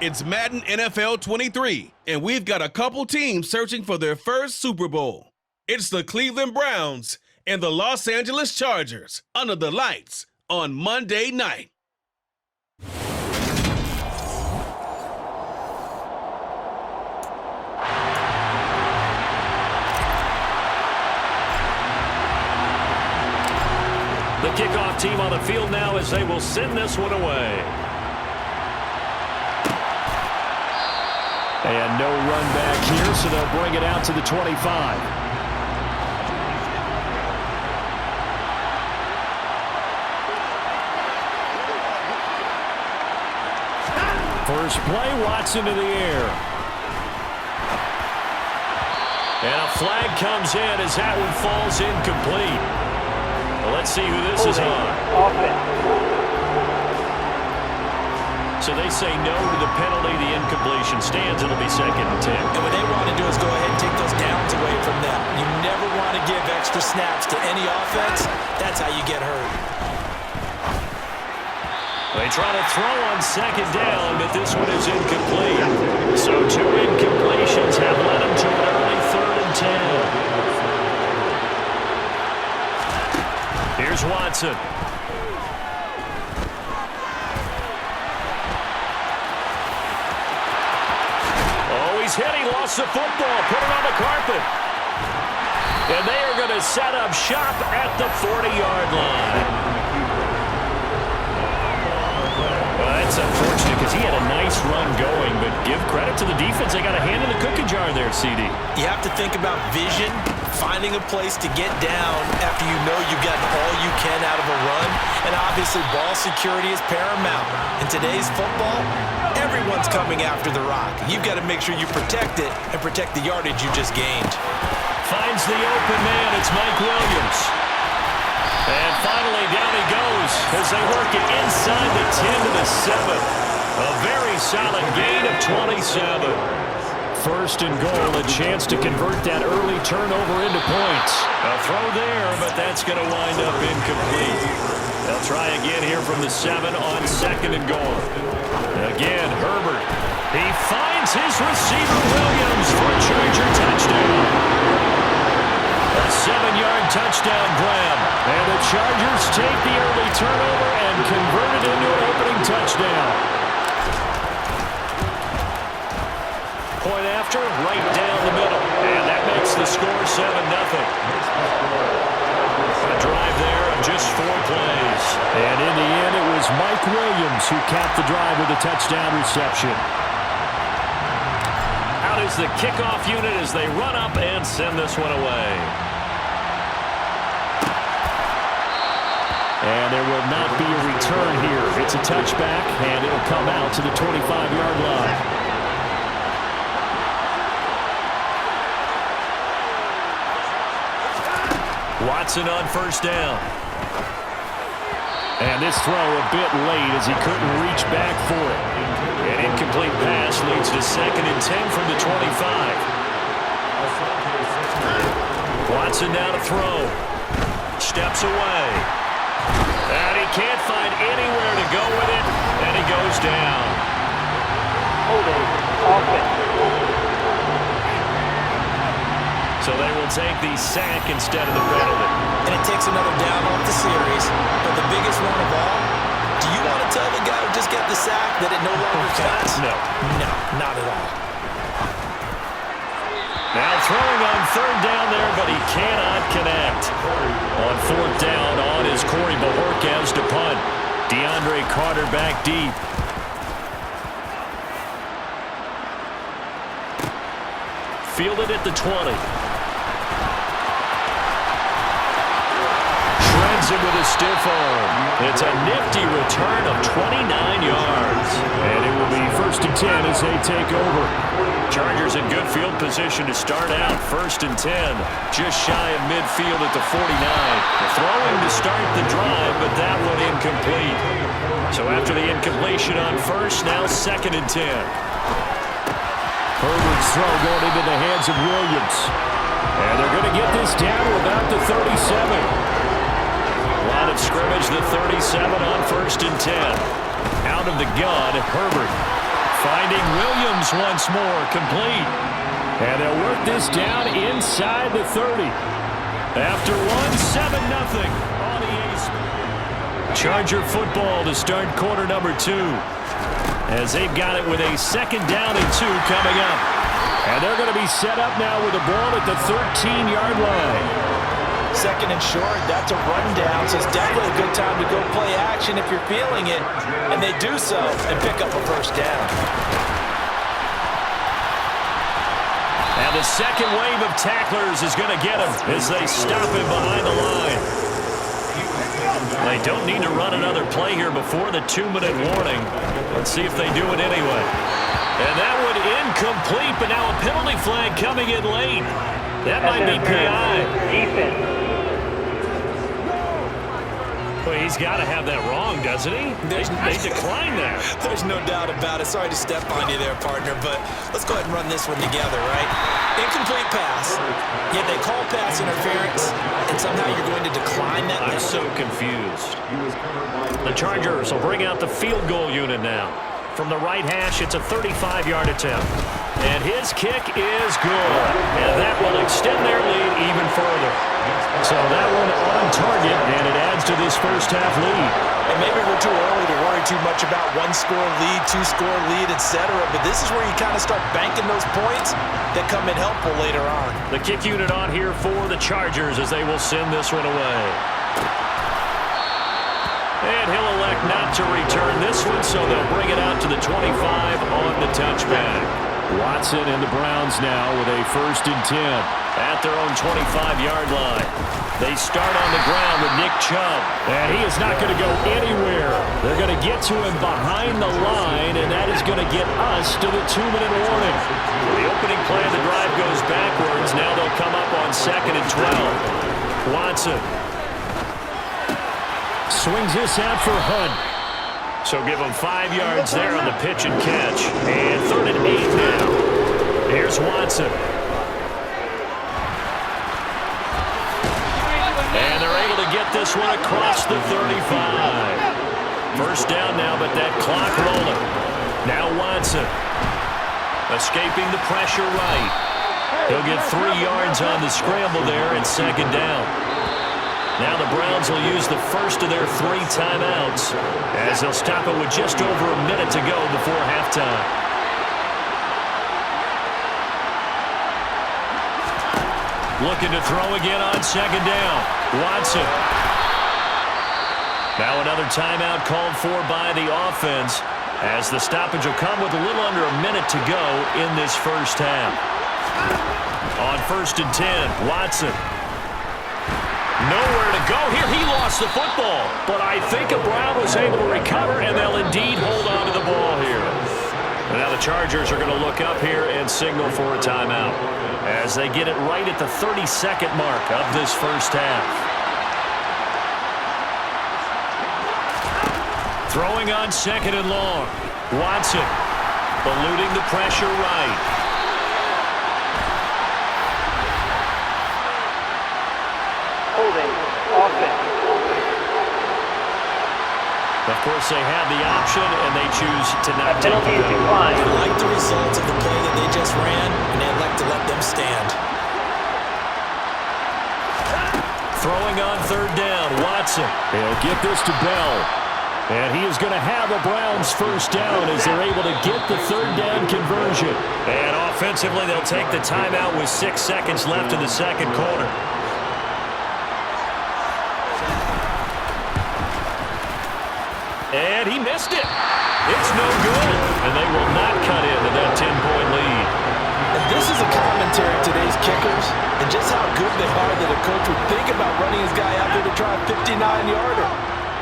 It's Madden NFL 23, and we've got a couple teams searching for their first Super Bowl. It's the Cleveland Browns and the Los Angeles Chargers under the lights on Monday night. The kickoff team on the field now as they will send this one away. And no run back here, so they'll bring it out to the 25. First play, Watson to the air. And a flag comes in as that one falls incomplete. Well, let's see who this is on. So they say no to the penalty. The incompletion stands. It'll be 2nd and 10. And what they want to do is go ahead and take those downs away from them. You never want to give extra snaps to any offense. That's how you get hurt. They try to throw on 2nd down, but this one is incomplete. So 2 incompletions have led them to an early 3rd and 10. Here's Watson. He's hit. He lost the football. Put it on the carpet. And they are going to set up shop at the 40-yard line. Well, that's unfortunate because he had a nice run going, but give credit to the defense. They got a hand in the cookie jar there, CD. You have to think about vision, finding a place to get down after you know you've gotten all you can out of a run. And obviously, ball security is paramount. In today's football, everyone's coming after the rock. You've got to make sure you protect it and protect the yardage you just gained. Finds the open man. It's Mike Williams. And finally, down he goes as they work it inside the 10 to the 7. A very solid gain of 27. First and goal, a chance to convert that early turnover into points. A throw there, but that's going to wind up incomplete. They'll try again here from the 7 on 2nd and goal. Again, Herbert. He finds his receiver, Williams, for a Charger touchdown. A 7-yard touchdown grab. And the Chargers take the early turnover and convert it into an opening touchdown. Point after, right down the middle. And that makes the score 7-0. A drive there of just 4 plays. And in the end, it was Mike Williams who capped the drive with a touchdown reception. Out is the kickoff unit as they run up and send this one away. And there will not be a return here. It's a touchback, and it'll come out to the 25-yard line. Watson on first down. And this throw a bit late as he couldn't reach back for it. An incomplete pass leads to 2nd and 10 from the 25. Watson now to throw. Steps away. And he can't find anywhere to go with it. And he goes down. Holding offense. So they will take the sack instead of the penalty. And it takes another down off the series. But the biggest one of all, do you want to tell the guy who just got the sack that it no longer counts? No. No, not at all. Now throwing on 3rd down there, but he cannot connect. On 4th down, on is Corey Bajorquez to punt. DeAndre Carter back deep. Fielded at the 20. Shreds him with a stiff arm. It's a nifty return of 29 yards. And it will be 1st and 10 as they take over. Chargers in good field position to start out. 1st and 10. Just shy of midfield at the 49. Throwing to start the drive, but that one incomplete. So after the incompletion on 1st, now 2nd and 10. Herbert's throw going into the hands of Williams. And they're going to get this down to about the 37. Line of scrimmage, the 37 on 1st and 10. Out of the gun, Herbert Finding Williams once more, complete. And they'll work this down inside the 30. After one, 7-0 on the Ace. Charger football to start quarter number 2. As they've got it with a 2nd down and 2 coming up. And they're going to be set up now with the ball at the 13-yard line. 2nd and short, that's a rundown, so it's definitely a good time to go play action if you're feeling it. And they do so and pick up a 1st down. And the second wave of tacklers is going to get him as they stop him behind the line. They don't need to run another play here before the 2-minute warning. Let's see if they do it anyway. And that one incomplete, but now a penalty flag coming in late. That might be PI. Defense. Well, he's got to have that wrong, doesn't he? They declined that. There's no doubt about it. Sorry to step on you there, partner, but let's go ahead and run this one together, right? Incomplete pass. Yet they call pass interference, and somehow you're going to decline that. I'm so confused. The Chargers will bring out the field goal unit now. From the right hash, it's a 35-yard attempt. And his kick is good. And that will extend their lead even further. So that one on target, and it adds to this first half lead. And maybe we're too early to worry too much about 1-score lead, 2-score lead, etc. But this is where you kind of start banking those points that come in helpful later on. The kick unit on here for the Chargers as they will send this one away. And he'll elect not to return this one, so they'll bring it out to the 25 on the touchback. Watson and the Browns now with a 1st and 10 at their own 25-yard line. They start on the ground with Nick Chubb, and he is not going to go anywhere. They're going to get to him behind the line, and that is going to get us to the 2-minute warning. The opening play of the drive goes backwards. Now they'll come up on 2nd and 12. Watson swings this out for Hunt. So give him 5 yards there on the pitch and catch. And 3rd and 8 now. Here's Watson. And they're able to get this one across the 35. 1st down now, but that clock rolling. Now Watson. Escaping the pressure right. He'll get 3 yards on the scramble there and 2nd down. Now the Browns will use the first of their 3 timeouts as they'll stop it with just over a minute to go before halftime. Looking to throw again on 2nd down. Watson. Now another timeout called for by the offense as the stoppage will come with a little under a minute to go in this first half. On 1st and 10, Watson. Nowhere to go here. He lost the football. But I think a Brown was able to recover, and they'll indeed hold on to the ball here. And now the Chargers are going to look up here and signal for a timeout as they get it right at the 32nd mark of this first half. Throwing on 2nd and long. Watson eluding the pressure right. Of course, they have the option, and they choose to not take the penalty. They like the results of the play that they just ran, and they elect to let them stand. Throwing on 3rd down, Watson. They'll get this to Bell. And he is going to have a Browns 1st down as they're able to get the 3rd down conversion. And offensively, they'll take the timeout with 6 seconds left in the 2nd quarter. And he missed it. It's no good. And they will not cut into that 10-point lead. And this is a commentary of today's kickers and just how good they are that a coach would think about running his guy out there to try a 59-yarder.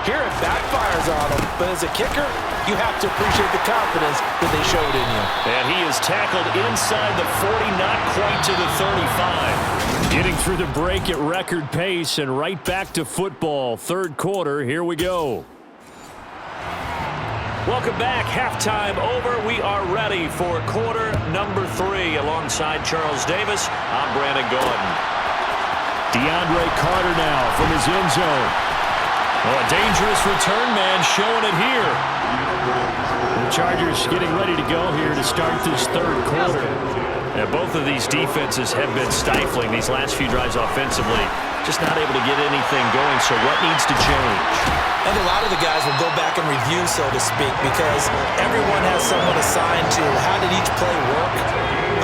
Here it backfires on him, but as a kicker, you have to appreciate the confidence that they showed in you. And he is tackled inside the 40, not quite to the 35. Getting through the break at record pace and right back to football. 3rd quarter, here we go. Welcome back. Halftime over. We are ready for quarter number 3. Alongside Charles Davis, I'm Brandon Gordon. DeAndre Carter now from his end zone. Oh, a dangerous return man showing it here. Chargers getting ready to go here to start this third quarter. And both of these defenses have been stifling these last few drives offensively. Just not able to get anything going, so what needs to change? And a lot of the guys will go back and review, so to speak, because everyone has someone assigned to how did each play work.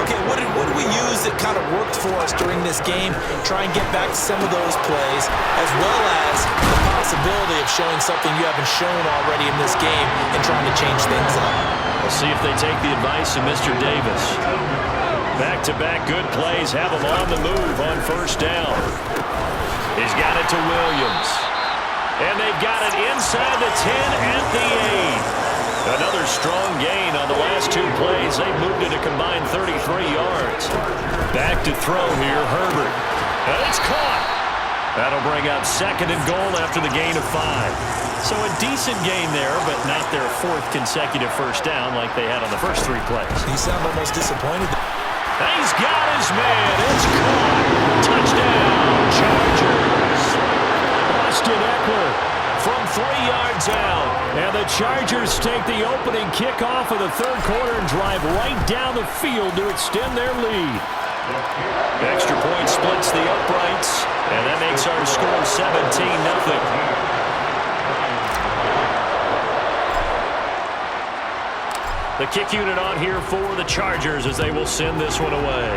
Okay, what did we use that kind of worked for us during this game? Try and get back to some of those plays, as well as the possibility of showing something you haven't shown already in this game and trying to change things up. We'll see if they take the advice of Mr. Davis. Back-to-back good plays have him on the move on first down. He's got it to Williams. And they've got it inside the 10 at the 8. Another strong gain on the last two plays. They've moved it a combined 33 yards. Back to throw here, Herbert. And it's caught. That'll bring up second and goal after the gain of 5. So a decent gain there, but not their fourth consecutive first down like they had on the first 3 plays. You sound almost disappointed. He's got his man. It's caught. Touchdown, Chargers. Austin Eckler from 3 yards out. And the Chargers take the opening kickoff of the third quarter and drive right down the field to extend their lead. Extra point splits the uprights, and that makes our score 17-0. The kick unit on here for the Chargers as they will send this one away.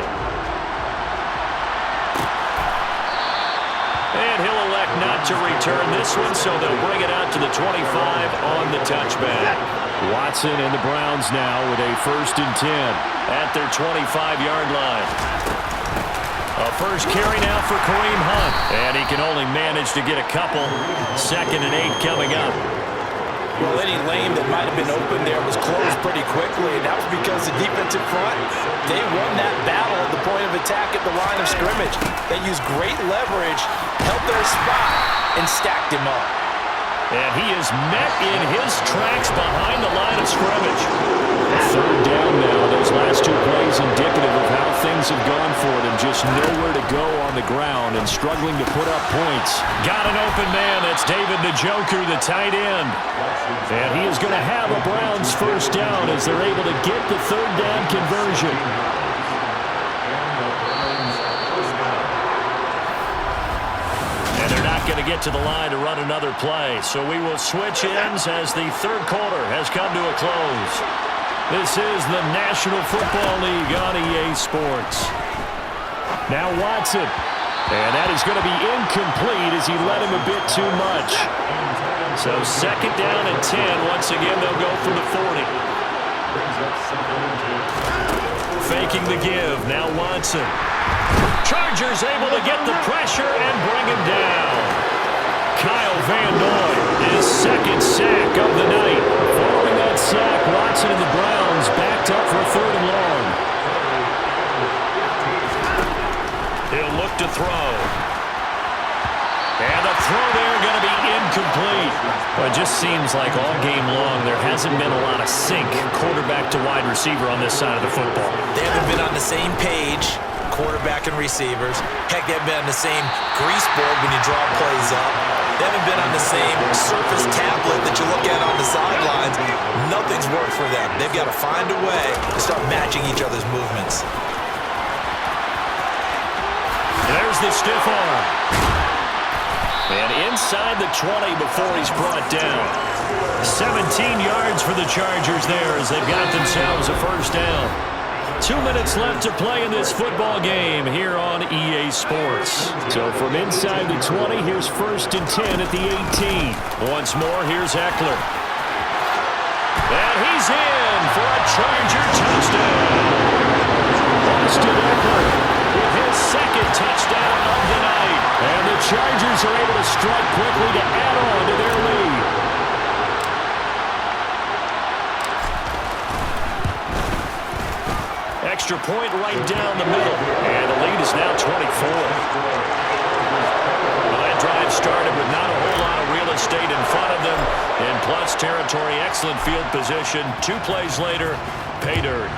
And he'll elect not to return this one, so they'll bring it out to the 25 on the touchback. Watson and the Browns now with a 1st and 10 at their 25-yard line. A first carry now for Kareem Hunt, and he can only manage to get a couple. 2nd and 8 coming up. Well, any lane that might have been open there was closed pretty quickly, and that was because the defensive front, they won that battle at the point of attack at the line of scrimmage. They used great leverage, held their spot, and stacked him up. And he is met in his tracks behind the line of scrimmage. 3rd down now. Those last 2 plays indicative of how things have gone for them. Just nowhere to go on the ground and struggling to put up points. Got an open man. That's David Njoku, the tight end. And he is going to have a Browns first down as they're able to get the 3rd down conversion. And they're not going to get to the line to run another play. So we will switch ends as the third quarter has come to a close. This is the National Football League on EA Sports. Now Watson. And that is going to be incomplete as he led him a bit too much. So 2nd down and 10. Once again, they'll go from the 40. Faking the give. Now Watson. Chargers able to get the pressure and bring him down. Kyle Van Noy, his 2nd sack of the night. Following that sack, Watson and the Browns backed up for 3rd and long. He'll look to throw. And the throw there going to be incomplete. Well, it just seems like all game long there hasn't been a lot of sync quarterback to wide receiver on this side of the football. They haven't been on the same page, quarterback and receivers. Heck, they haven't been on the same grease board when you draw plays up. They haven't been on the same surface tablet that you look at on the sidelines. Nothing's worked for them. They've got to find a way to start matching each other's movements. There's the stiff arm. And inside the 20 before he's brought down. 17 yards for the Chargers there as they've got themselves a first down. 2 minutes left to play in this football game here on EA Sports. So from inside the 20, here's 1st and 10 at the 18. Once more, here's Eckler. And he's in for a Charger touchdown. Austin Eckler with his 2nd touchdown of the night. And the Chargers are able to strike quickly to add on to their lead. Extra point right down the middle. And the lead is now 24. Well, that drive started with not a whole lot of real estate in front of them. In plus territory, excellent field position. 2 plays later, pay dirt.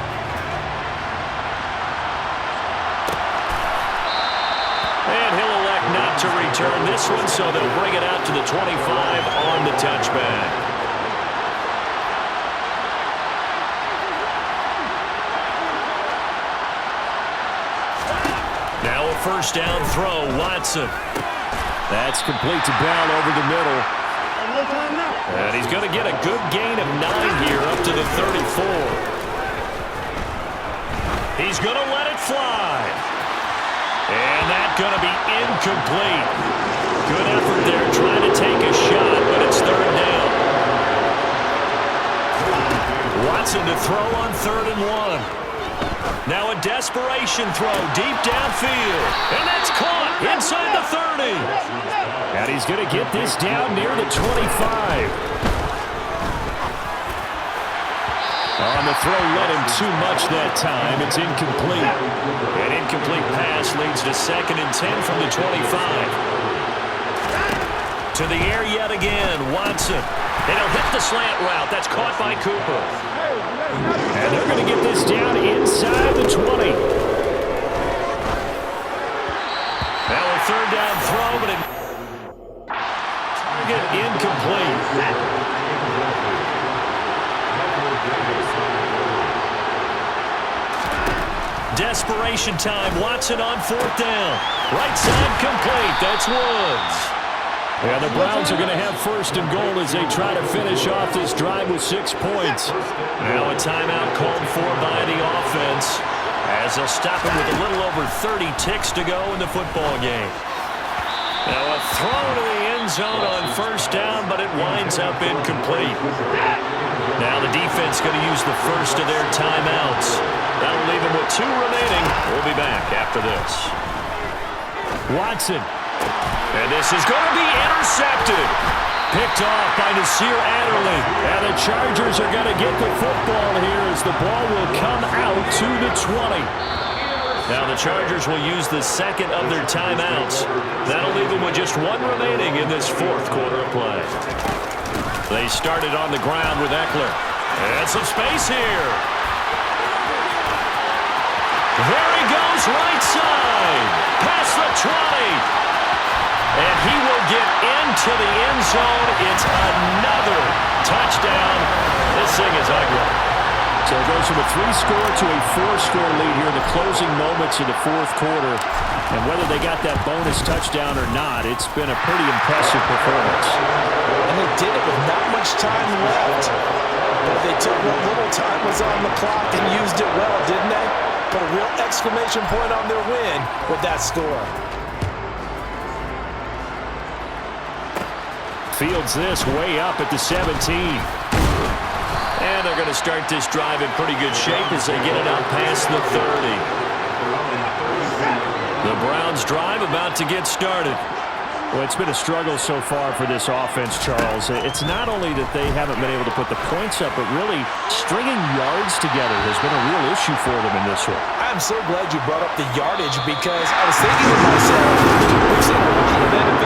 And he'll elect not to return this one, so they'll bring it out to the 25 on the touchback. Now a first down throw, Watson. That's complete to Brown over the middle. And he's going to get a good gain of 9 here up to the 34. He's going to let it fly. And that's going to be incomplete. Good effort there trying to take a shot, but it's third down. Watson to throw on 3rd and 1. Now a desperation throw deep downfield. And that's caught inside the 30. And he's going to get this down near the 25. On the throw, let him too much that time. It's incomplete. An incomplete pass leads to 2nd and 10 from the 25. To the air yet again, Watson. And he'll hit the slant route. That's caught by Cooper. And they're going to get this down inside the 20. Now a 3rd down throw, but it target incomplete. Desperation time. Watson on 4th down. Right side complete. That's Woods. Yeah, the Browns are going to have 1st and goal as they try to finish off this drive with 6 points. Now a timeout called for by the offense as they'll stop him with a little over 30 ticks to go in the football game. Now a throw to the end zone on 1st down, but it winds up incomplete. Now the defense going to use the first of their timeouts. That'll leave them with 2 remaining. We'll be back after this. Watson. And this is going to be intercepted. Picked off by Nasir Adderley. And the Chargers are going to get the football here as the ball will come out to the 20. Now the Chargers will use the 2nd of their timeouts. That'll leave them with just 1 remaining in this 4th quarter of play. They started on the ground with Eckler. And some space here. There he goes, right side. Past the 20. And he will get into the end zone. It's another touchdown. This thing is ugly. So it goes from a 3-score to a 4-score lead here in the closing moments of the 4th quarter. And whether they got that bonus touchdown or not, it's been a pretty impressive performance. And they did it with not much time left. But they took what little time was on the clock and used it well, didn't they? Put a real exclamation point on their win with that score. Fields this way up at the 17. And they're going to start this drive in pretty good shape as they get it out past the 30. The Browns drive about to get started. Well, it's been a struggle so far for this offense, Charles. It's not only that they haven't been able to put the points up, but really stringing yards together has been a real issue for them in this one. I'm so glad you brought up the yardage because I was thinking to myself, we've seen a lot of NFL